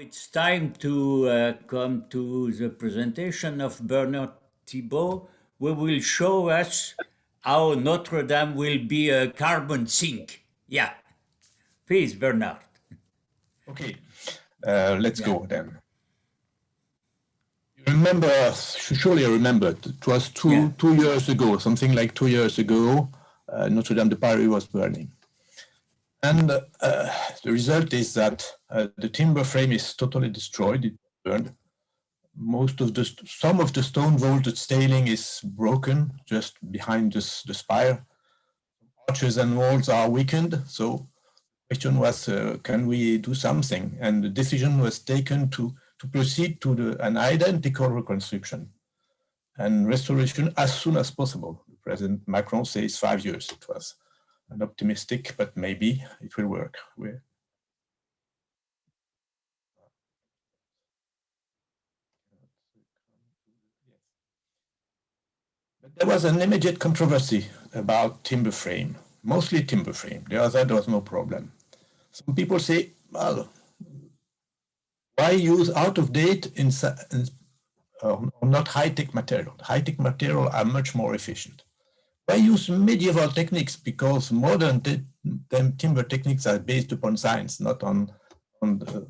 it's time to come to the presentation of Bernard Thibaut, who will show us how Notre Dame will be a carbon sink. Yeah, please, Bernard. Okay, let's go then. You remember, surely you remember, it was two years ago, something like 2 years ago, Notre Dame de Paris was burning. And the result is that the timber frame is totally destroyed, it burned. Some of the stone vaulted ceiling is broken just behind the spire. Arches and walls are weakened, so the question was, can we do something? And the decision was taken to proceed to an identical reconstruction and restoration as soon as possible. President Macron says 5 years. It was an optimistic, but maybe it will work. But there was an immediate controversy about timber frame, mostly timber frame. The other, there was no problem. Some people say, well, why use out of date not high-tech material? High-tech material are much more efficient. Why use medieval techniques? Because modern timber techniques are based upon science, not on the...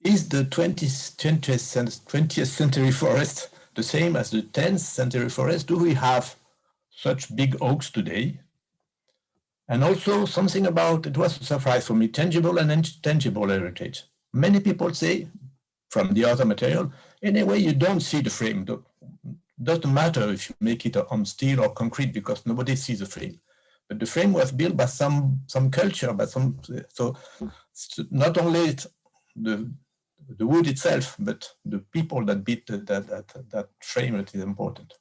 Is the 20th century forest the same as the 10th century forest? Do we have such big oaks today? And also something about, it was a surprise for me, tangible and intangible heritage. Many people say, from the other material, anyway, you don't see the frame. Doesn't matter if you make it on steel or concrete because nobody sees the frame. But the frame was built by some culture, so not only the wood itself, but the people that built that frame that is important.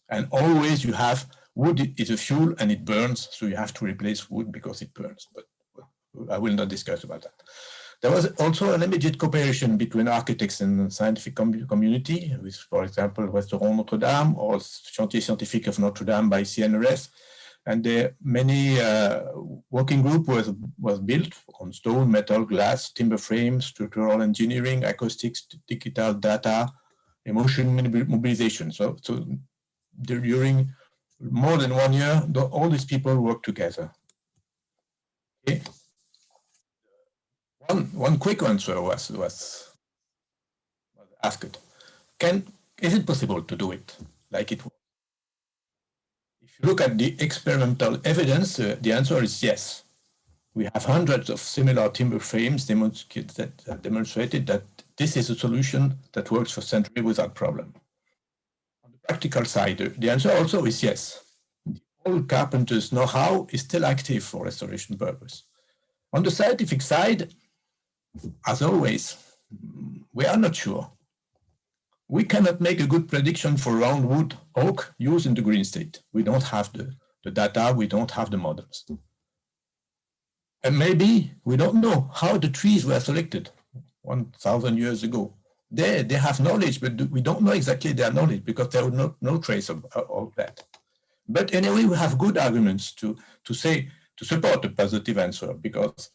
And always you have wood is a fuel and it burns, so you have to replace wood because it burns. But I will not discuss about that. There was also an immediate cooperation between architects and the scientific community, with, for example, Restaurant Notre Dame or Chantier Scientifique of Notre Dame by CNRS. And many working group was built on stone, metal, glass, timber frame, structural engineering, acoustics, digital data, emotion mobilization. So during more than 1 year, all these people work together. Okay. One quick answer was asked. Is it possible to do it like it was? If you look at the experimental evidence, the answer is yes. We have hundreds of similar timber frames that demonstrated that this is a solution that works for centuries without problem. On the practical side, the answer also is yes. The old carpenter's know-how is still active for restoration purpose. On the scientific side, as always, we are not sure. We cannot make a good prediction for roundwood oak used in the green state. We don't have the data, we don't have the models. And maybe we don't know how the trees were selected 1,000 years ago. They have knowledge, but we don't know exactly their knowledge because there was no trace of that. But anyway, we have good arguments to support a positive answer, because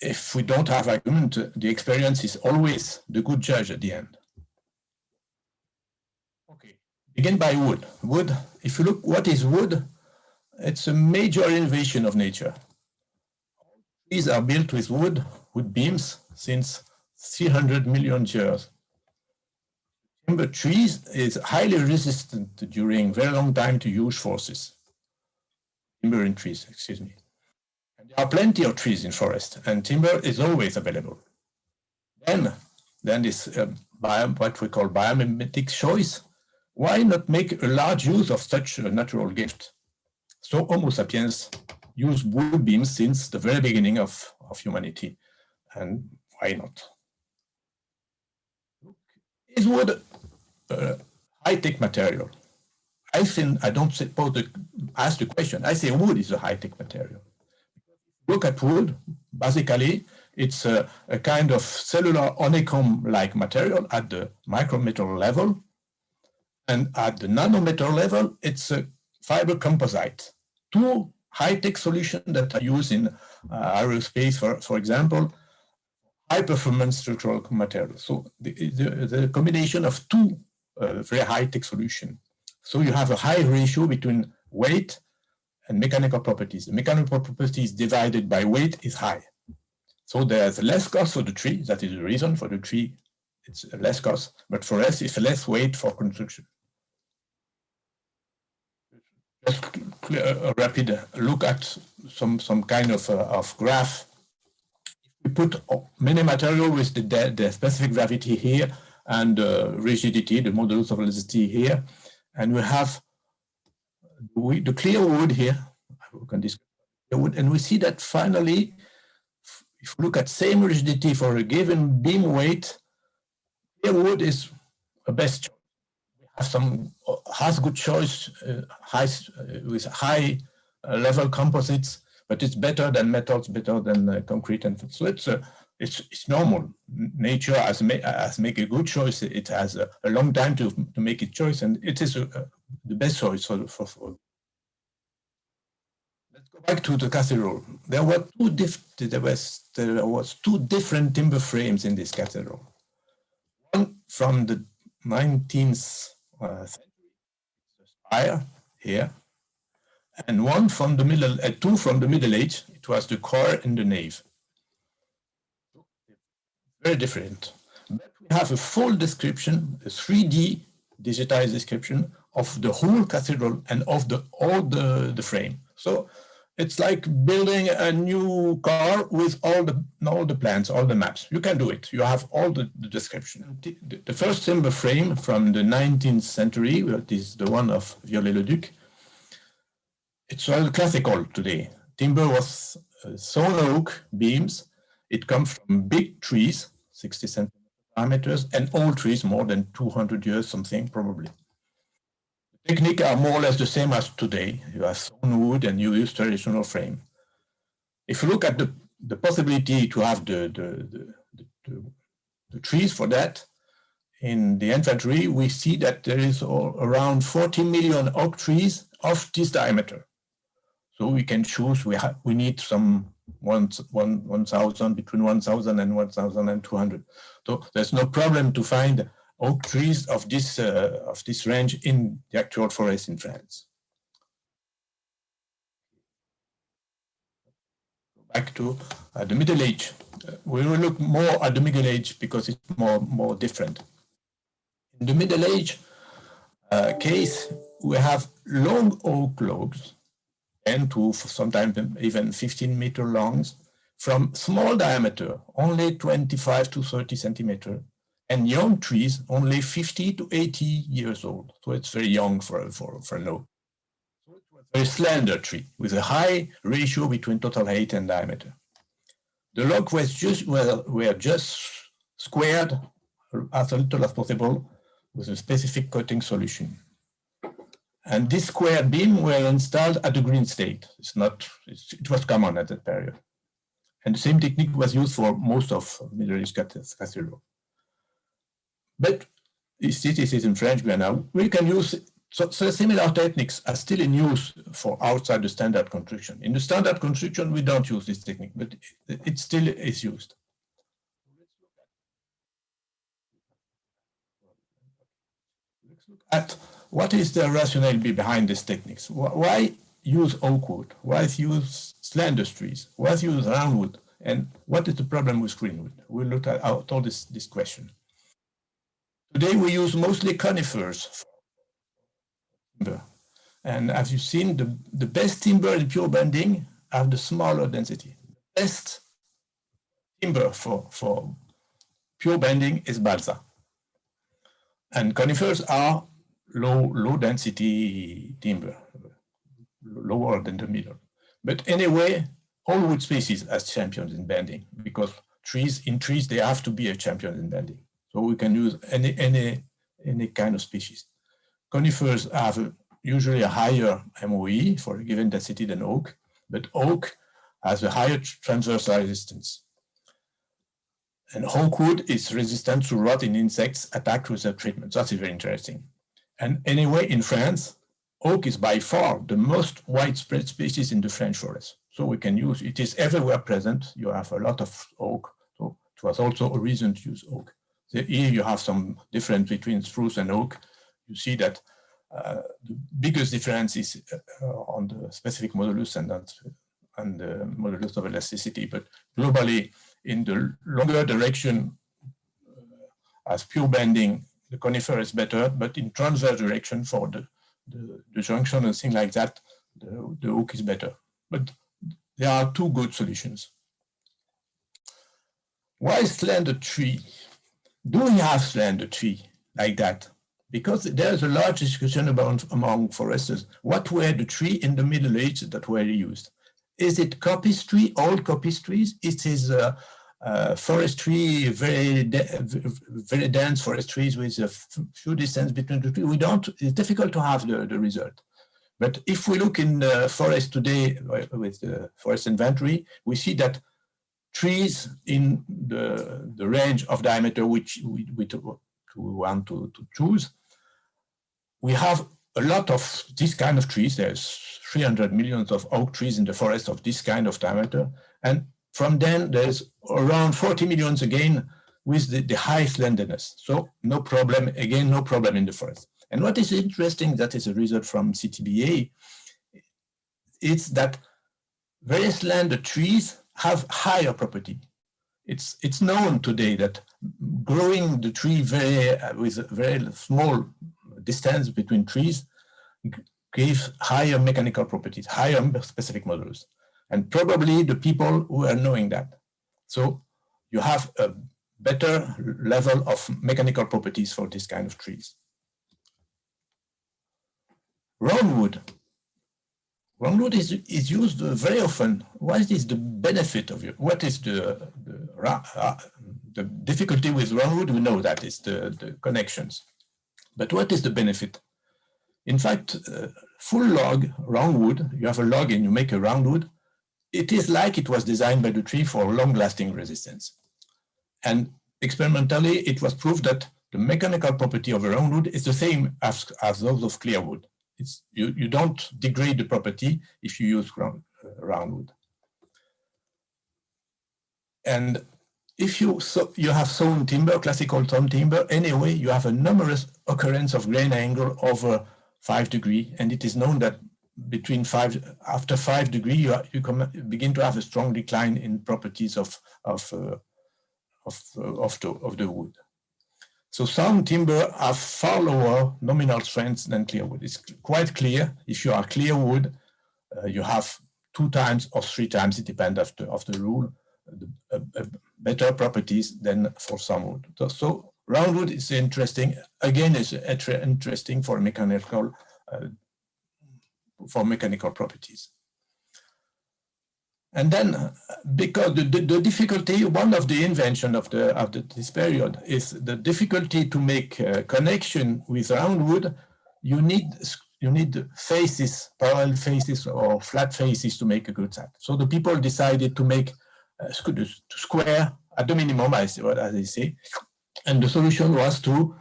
if we don't have argument, the experience is always the good judge at the end. Okay, begin by wood. Wood, if you look what is wood, it's a major innovation of nature. Trees are built with wood beams since 300 million years. Timber trees is highly resistant during very long time to huge forces. Timber in trees, excuse me. And there are plenty of trees in forest, and timber is always available. Then this what we call biomimetic choice. Why not make a large use of such a natural gift? So Homo sapiens use wood beams since the very beginning of humanity. And why not? Is wood a high-tech material? I don't ask the question. I say wood is a high-tech material. Look at wood, basically, it's a kind of cellular honeycomb-like material at the micrometer level. And at the nanometer level, it's a fiber composite. Two high-tech solutions that are used in aerospace, for example, high-performance structural materials. So the combination of two very high-tech solutions. So you have a high ratio between weight and mechanical properties. The mechanical properties divided by weight is high. So there's less cost for the tree. That is the reason for the tree. It's less cost, but for us, it's less weight for construction. Just a rapid look at some kind of graph. We put many material with the specific gravity here and rigidity, the modulus of velocity here, and we have the clear wood here. We can discuss the wood, and we see that finally, if we look at same rigidity for a given beam weight, clear wood is a best choice. We have some has good choice with high level composites, but it's better than metals, better than concrete, and so it's normal. Nature has make a good choice. It has a long time to make its choice, and it is the best choice for. Let's go back to the cathedral. There were there was two different timber frames in this cathedral. One from the 19th century, the spire here, and one from the two from the Middle Age. It was the core and the nave. Very different. But we have a full description, a 3D digitized description of the whole cathedral and of all the frame. So it's like building a new car with all the plans, all the maps. You can do it. You have all the description. The first timber frame from the 19th century, that is the one of Viollet-le-Duc. It's all classical today. Timber was sawn oak beams. It comes from big trees, 60 centimeters diameters, and old trees, more than 200 years, something probably. The techniques are more or less the same as today. You have sawn wood and you use traditional frame. If you look at the possibility to have the trees for that, in the inventory, we see that there is around 40 million oak trees of this diameter. So we can choose, we need some 1,000, between 1,000 and 1,200. So there's no problem to find oak trees of this range in the actual forest in France. Back to the Middle Age. We will look more at the Middle Age because it's more different. In the Middle Age case, we have long oak logs, 10 to sometimes even 15-meter longs, from small diameter, only 25 to 30 centimeters, and young trees, only 50 to 80 years old. So it's very young for an oak. So it was a very slender tree with a high ratio between total height and diameter. The logs were just squared as little as possible with a specific coating solution. And this square beam were installed at the green state. It was common at that period. And the same technique was used for most of Middle Age cathedral. But this is in French now. We can use so similar techniques are still in use for outside the standard construction. In the standard construction, we don't use this technique, but it still is used. Let's look at what is the rationale behind these techniques? Why use oak wood? Why use slender trees? Why use round wood? And what is the problem with green wood? We'll look at all this question. Today we use mostly conifers for timber. And as you've seen, the best timber in pure bending have the smaller density. The best timber for pure bending is balsa. And conifers are low density timber, lower than the middle. But anyway, all wood species as champions in bending, because in trees they have to be a champion in bending. So we can use any kind of species. Conifers have usually a higher MOE for a given density than oak, but oak has a higher transversal resistance. And oak wood is resistant to rot in insects attacked with a treatment. That's very interesting. And anyway, in France, oak is by far the most widespread species in the French forest. So we can use, it is everywhere present. You have a lot of oak. So it was also a reason to use oak. So here you have some difference between spruce and oak. You see that the biggest difference is on the specific modulus and the modulus of elasticity. But globally, in the longer direction, as pure bending, the conifer is better, but in transverse direction for the junction and things like that, the oak is better. But there are two good solutions. Why slender tree? Do we have slender tree like that? Because there's a large discussion about among foresters. What were the trees in the Middle Ages that were used? Is it coppice tree, old coppice trees? It is forestry, very dense forest trees with a few distance between the trees. It's difficult to have the result. But if we look in the forest today with the forest inventory, we see that trees in the range of diameter which we want to choose, we have a lot of this kind of trees. There's 300 million of oak trees in the forest of this kind of diameter. And from then there's around 40 million again with the high slenderness. So no problem, again, no problem in the forest. And what is interesting, that is a result from CTBA, it's that very slender trees have higher property. It's known today that growing the tree with a very small distance between trees gives higher mechanical properties, higher specific modulus. And probably the people who are knowing that. So you have a better level of mechanical properties for this kind of trees. Roundwood. Roundwood is used very often. What is the benefit of it? What is the difficulty with roundwood? We know that is the connections. But what is the benefit? In fact, full log roundwood, you have a log and you make a roundwood, it is like it was designed by the tree for long-lasting resistance. And experimentally, it was proved that the mechanical property of a roundwood is the same as those of clearwood. You don't degrade the property if you use roundwood. And if you have sawn timber, classical sawn timber, anyway, you have a numerous occurrence of grain angle over 5 degrees, and it is known that after 5 degrees, you begin to have a strong decline in properties of the wood. So sawn timber have far lower nominal strengths than clearwood. It's quite clear. If you are clearwood, you have 2 times or 3 times, it depends of the rule, better properties than for sawnwood. So roundwood is interesting. Again, it's interesting for mechanical properties. And then, because the difficulty, one of the invention of this period is the difficulty to make a connection with roundwood. You need faces, parallel faces or flat faces to make a good set. So the people decided to make to square at the minimum, as they say. And the solution was to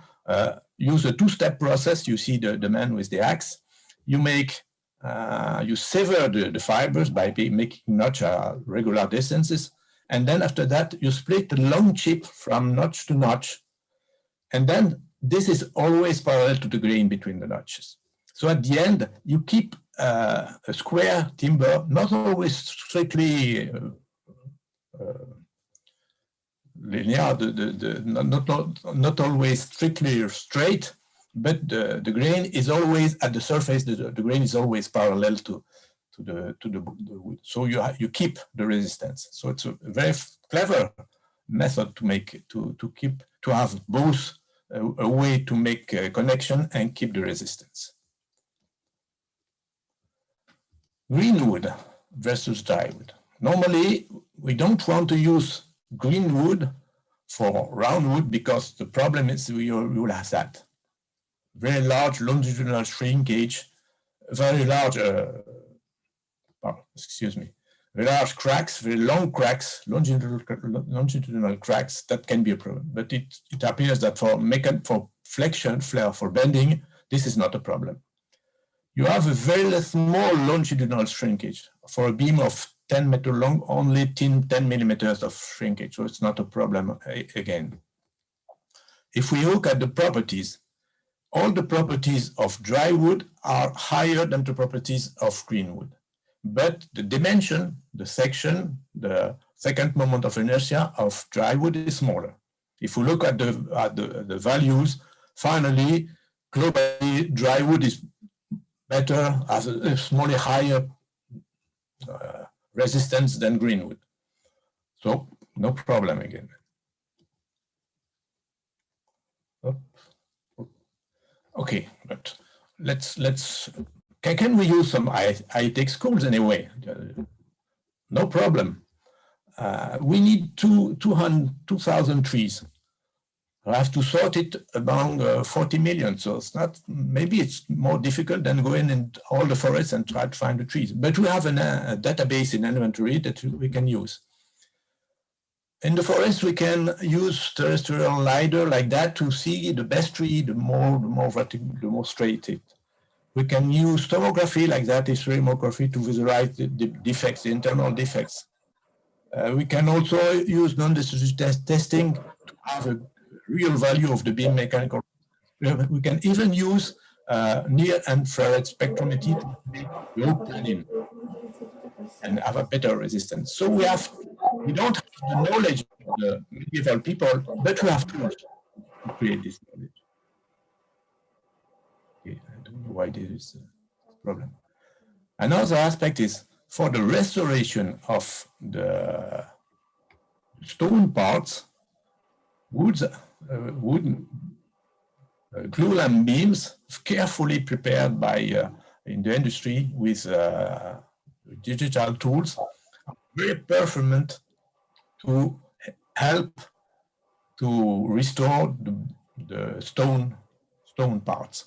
use a 2-step process. You see the man with the axe. You sever the fibers by making notch regular distances. And then after that, you split the long chip from notch to notch. And then this is always parallel to the grain between the notches. So at the end, you keep a square timber, not always strictly linear, not always strictly straight, but the grain is always at the surface. The grain is always parallel to the wood. So you keep the resistance. So it's a very clever method to have both a way to make a connection and keep the resistance. Greenwood versus drywood. Normally, we don't want to use greenwood for roundwood because the problem is we will have that. Very large longitudinal shrinkage, very large, very large cracks, very long cracks, longitudinal cracks, that can be a problem. But it appears that for flexion, for bending, this is not a problem. you have a very small longitudinal shrinkage. For a beam of 10 meters long, only 10 millimeters of shrinkage, so it's not a problem again. If we look at the properties, all the properties of dry wood are higher than the properties of green wood. But the dimension, the section, the second moment of inertia of dry wood is smaller. If we look at the values, finally, globally, dry wood is better, has a slightly higher resistance than green wood. So no problem again. Okay, but can we use some high-tech schools anyway? No problem. We need 2,000 trees. I have to sort it among 40 million, so it's not, maybe it's more difficult than going in all the forests and try to find the trees. But we have a database in inventory that we can use. In the forest, we can use terrestrial LiDAR like that to see the best tree, the more straight it. We can use tomography like that, X-ray to visualize the defects, the internal defects. We can also use non-destructive testing to have a real value of the beam mechanical. We can even use near-infrared spectrometry to make low planning and have a better resistance. So we don't have the knowledge of the medieval people, but we have tools to create this knowledge. Okay, I don't know why there is a problem. Another aspect is for the restoration of the stone parts, wooden glue-lamp beams carefully prepared by in the industry with digital tools, are very performant to help to restore the stone parts.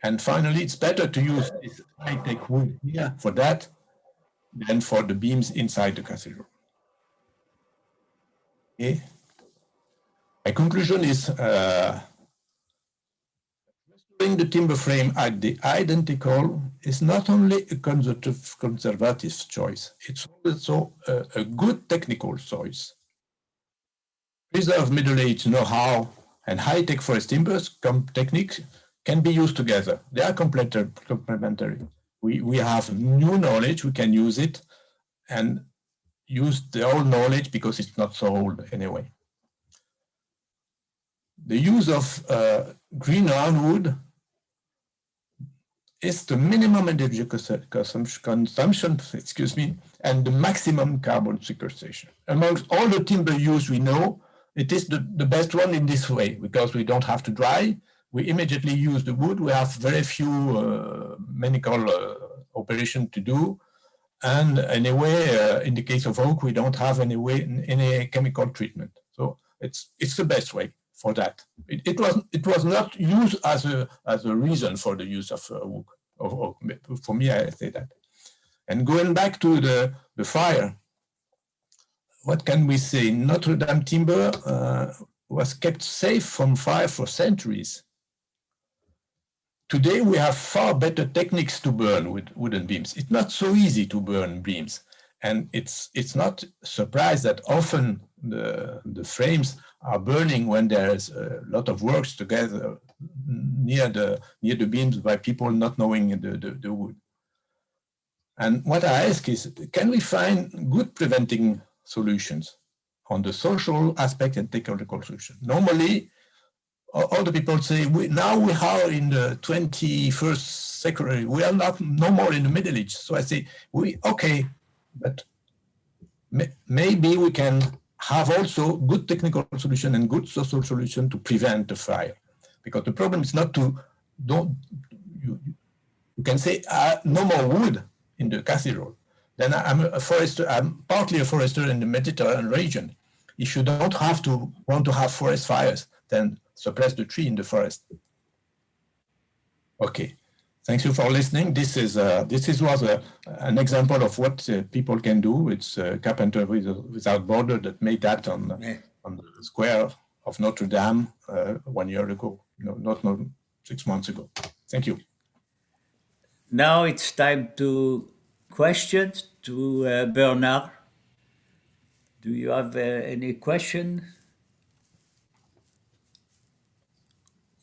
And finally, it's better to use this high-tech wood here for that than for the beams inside the cathedral. Okay. My conclusion is restoring the timber frame at the identical is not only a conservative choice, it's also a good technical choice. Preserved middle-age know-how and high-tech forest timbers techniques can be used together. They are complementary. We have new knowledge, we can use it and use the old knowledge because it's not so old anyway. The use of green roundwood is the minimum energy consumption, and the maximum carbon sequestration. Amongst all the timber use we know, it is the best one in this way because we don't have to dry. We immediately use the wood. We have very few mechanical operation to do. And anyway, in the case of oak, we don't have any chemical treatment. So it's the best way for that. It was not used as a reason for the use of oak. For me, I say that. And going back to the fire, what can we say? Notre Dame timber was kept safe from fire for centuries. Today, we have far better techniques to burn with wooden beams. It's not so easy to burn beams. And it's not a surprise that often the frames are burning when there's a lot of works together near the beams by people not knowing the wood. And what I ask is, can we find good preventing solutions on the social aspect and technical solution? Normally, all the people say, now we are in the 21st century, we are no more in the Middle Age. So I say, okay, but maybe we can have also good technical solution and good social solution to prevent the fire. Because the problem is not you can say no more wood in the cathedral. Then I'm partly a forester in the Mediterranean region. If you don't want to have forest fires, then suppress the tree in the forest. Okay, thank you for listening. This was an example of what people can do. It's Carpenter Without Border that made that on the square of Notre Dame 1 year ago, not 6 months ago. Thank you. now it's time to questions to Bernard. Do you have any question?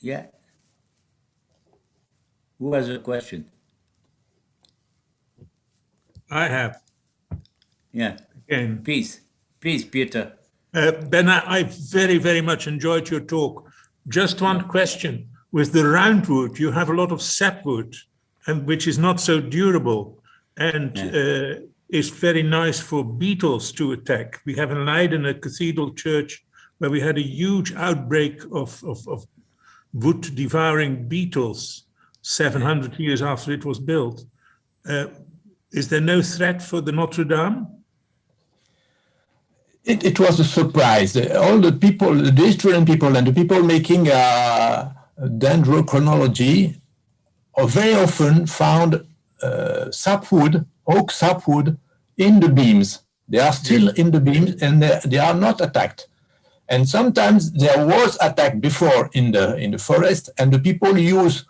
Yeah. Who has a question? I have. Yeah. Again. Please, Peter. Ben, I very, very much enjoyed your talk. Just one question. With the roundwood, you have a lot of sapwood, and which is not so durable and is very nice for beetles to attack. We have in Leiden a cathedral church where we had a huge outbreak of wood-devouring beetles 700 years after it was built. Is there no threat for the Notre Dame? It was a surprise. All the people, the historian people and the people making dendrochronology very often found sapwood, oak sapwood, in the beams. They are still in the beams and they are not attacked. And sometimes there was attack before in the forest, and the people use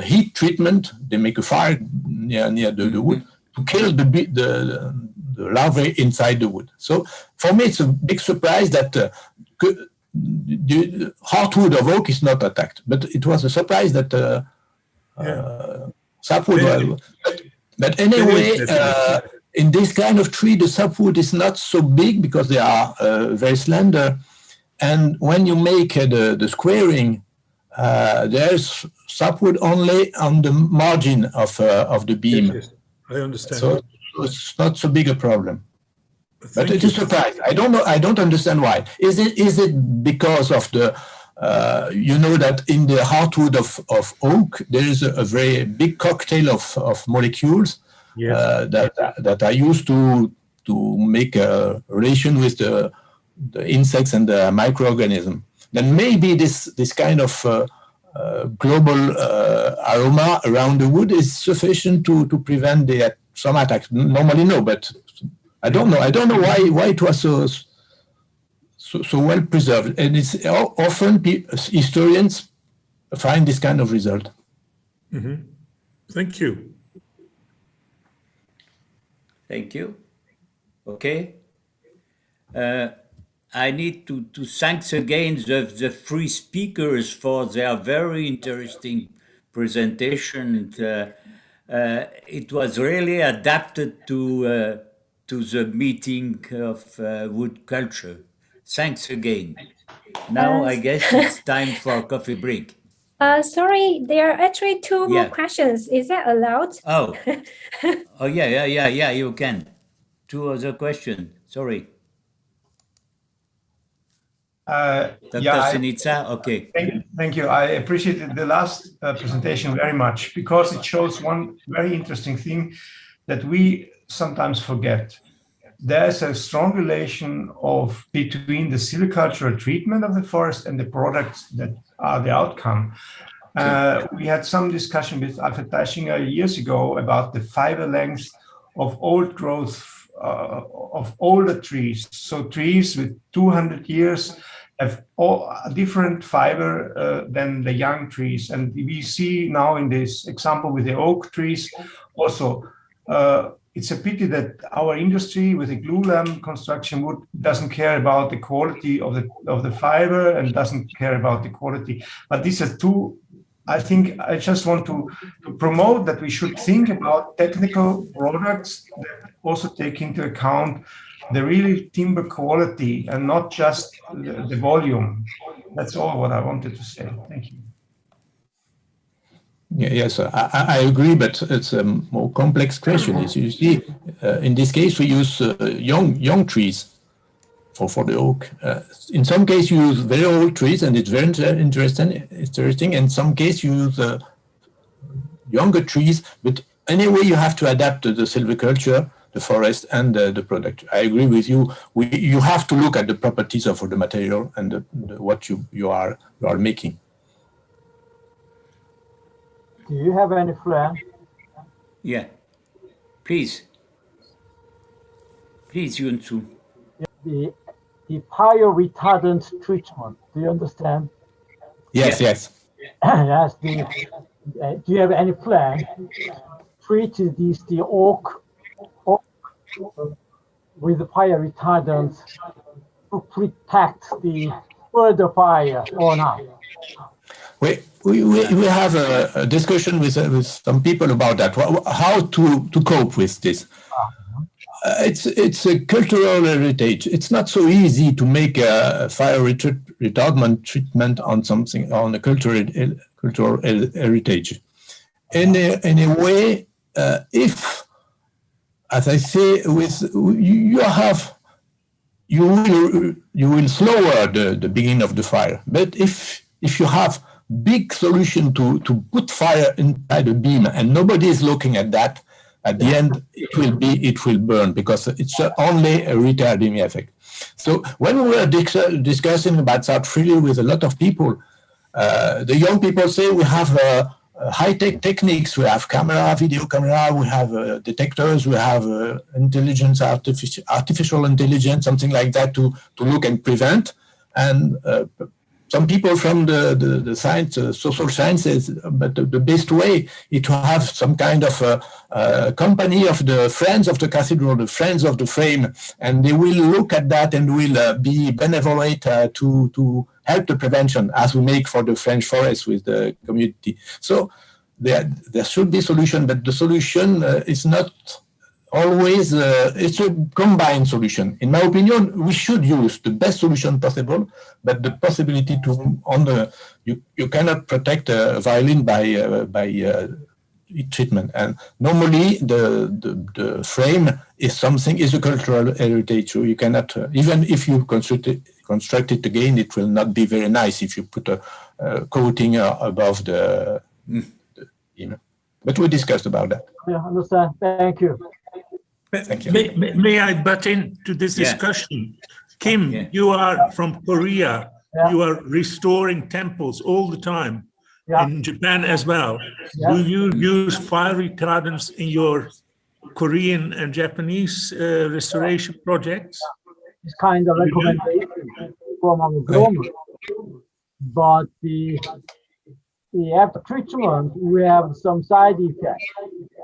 heat treatment. They make a fire near the wood to kill the larvae inside the wood. So for me, it's a big surprise that the heartwood of oak is not attacked. But it was a surprise that sapwood was. But anyway, in this kind of tree, the sapwood is not so big because they are very slender. And when you make the squaring, there's sapwood only on the margin of the beam. Yes, I understand. So it's not so big a problem. But it is a surprise. I don't know. I don't understand why. Is it because of the you know that in the heartwood of oak there is a very big cocktail of molecules that are used to make a relation with the insects and the microorganism. Then maybe this kind of global aroma around the wood is sufficient to prevent some attacks. Normally, no, but I don't know. I don't know why it was so well preserved. And it's often historians find this kind of result. Mm-hmm. Thank you. Thank you. Okay. I need to thank again the three speakers for their very interesting presentation. It was really adapted to the meeting of wood culture. Thanks again. Now I guess it's time for a coffee break. Sorry, there are actually two more questions. Is that allowed? Oh, yeah, you can. Two other questions. Sorry. Dr. Sinitsa, okay. Thank you. I appreciated the last presentation very much because it shows one very interesting thing that we sometimes forget. There's a strong relation between the silvicultural treatment of the forest and the products that are the outcome. We had some discussion with Alfred Teichinger years ago about the fiber length of old growth of older trees. So trees with 200 years have a different fiber than the young trees. And we see now in this example with the oak trees also, it's a pity that our industry with the glue lamp construction wood doesn't care about the quality of the fiber and doesn't care about the quality. But these are two, I think I just want to promote that we should think about technical products that also take into account the really timber quality and not just the volume. That's all what I wanted to say. Thank you. Yes, I agree, but it's a more complex question. As you see, in this case, we use young trees for the oak. In some case, you use very old trees, and it's very interesting. In some case, you use younger trees, but anyway, you have to adapt to the silviculture, the forest, and the product. I agree with you. You have to look at the properties of the material and what you are making. Do you have any plan? Yeah. Please, Yunsu. The fire retardant treatment. Do you understand? Yes. Yes. do you have any plan to treat the oak with fire retardant to protect the further fire or not? We have a discussion with some people about that. How to cope with this? It's a cultural heritage. It's not so easy to make a fire retardant treatment on something on a cultural heritage. In a way, if, as I say, you will slower the beginning of the fire. But if you have big solution to put fire inside a beam and nobody is looking at that, at the end it will burn because it's only a retarding effect. So when we were discussing about that freely with a lot of people, the young people say we have high-tech techniques. We have camera, video camera, we have detectors, we have intelligence, artificial intelligence, something like that to look and prevent. And some people from the science, social sciences, but the best way is to have some kind of company of the friends of the cathedral, the friends of the frame, and they will look at that and will be benevolent to help the prevention as we make for the French forest with the community. So there should be solution, but the solution is not always, it's a combined solution. In my opinion, we should use the best solution possible, but the possibility to, you cannot protect a violin by heat treatment. And normally the frame is a cultural heritage. So you cannot, even if you construct it again, it will not be very nice if you put a coating above the but we discussed about that. Yeah, understand. Thank you. Thank you. May I butt into this discussion? Kim, you are from Korea. Yeah. You are restoring temples all the time. Yeah. In Japan as well. Yeah. Do you use fire retardants in your Korean and Japanese restoration projects? It's kind of recommendation from our government, but after treatment we have some side effects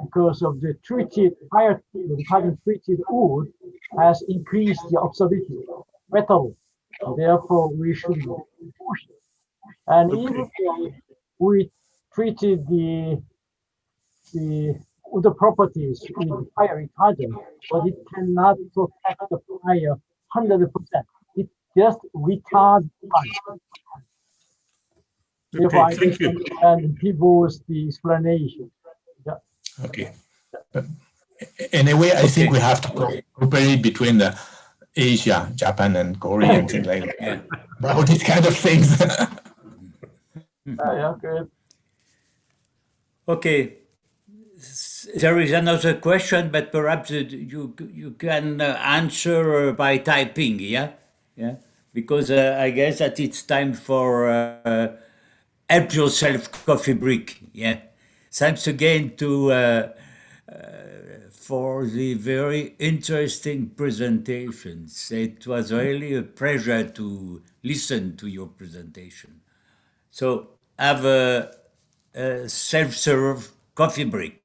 because of the fire retardant treated wood has increased the absorbability metal. Therefore, we should push it. And even we treated the other properties with fire retardant, but it cannot protect the fire 100%. It just retards fire. Therefore, Okay, thank you. And Thibaut's the explanation. Yeah. Okay. But anyway, I think we have to cooperate between Asia, Japan, and Korea and things like that. Yeah. About these kind of things. Yeah, good. Okay. There is another question, but perhaps you can answer by typing, yeah? Yeah. Because I guess that it's time for help yourself coffee break, yeah. Thanks again for the very interesting presentations. It was really a pleasure to listen to your presentation. So have a self-serve coffee break.